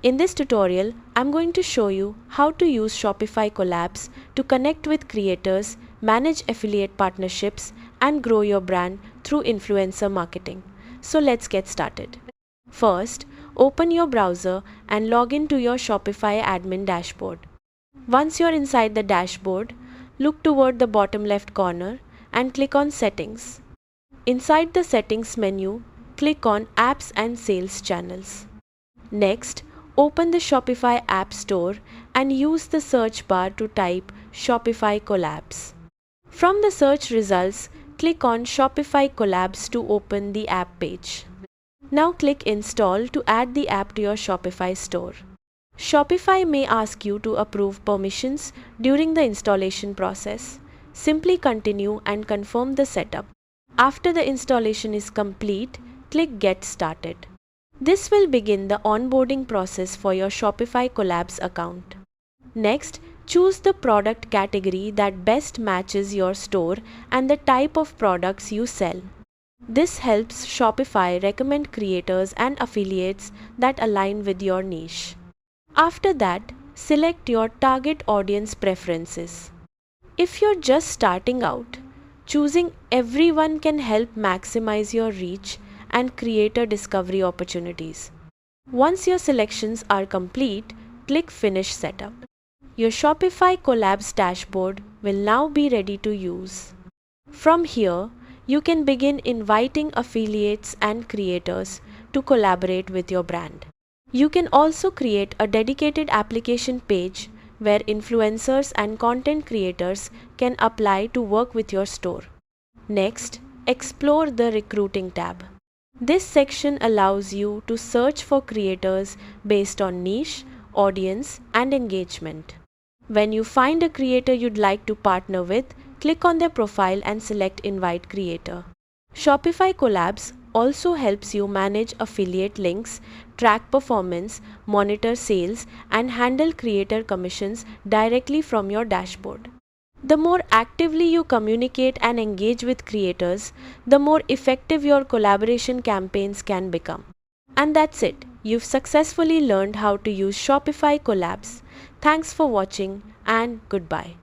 In this tutorial, I'm going to show you how to use Shopify Collabs to connect with creators, manage affiliate partnerships, and grow your brand through influencer marketing. So let's get started. First, open your browser and log in to your Shopify admin dashboard. Once you're inside the dashboard, look toward the bottom left corner and click on Settings. Inside the Settings menu, click on Apps and Sales Channels. Next, open the Shopify App Store and use the search bar to type Shopify Collabs. From the search results, click on Shopify Collabs to open the app page. Now click Install to add the app to your Shopify store. Shopify may ask you to approve permissions during the installation process. Simply continue and confirm the setup. After the installation is complete, click Get Started. This will begin the onboarding process for your Shopify Collabs account. Next, choose the product category that best matches your store and the type of products you sell. This helps Shopify recommend creators and affiliates that align with your niche. After that, select your target audience preferences. If you're just starting out, choosing everyone can help maximize your reach and creator discovery opportunities. Once your selections are complete, click Finish Setup. Your Shopify Collabs dashboard will now be ready to use. From here, you can begin inviting affiliates and creators to collaborate with your brand. You can also create a dedicated application page where influencers and content creators can apply to work with your store. Next, explore the Recruiting tab. This section allows you to search for creators based on niche, audience, and engagement. When you find a creator you'd like to partner with, click on their profile and select Invite Creator. Shopify Collabs also helps you manage affiliate links, track performance, monitor sales, and handle creator commissions directly from your dashboard. The more actively you communicate and engage with creators, the more effective your collaboration campaigns can become. And that's it. You've successfully learned how to use Shopify Collabs. Thanks for watching and goodbye.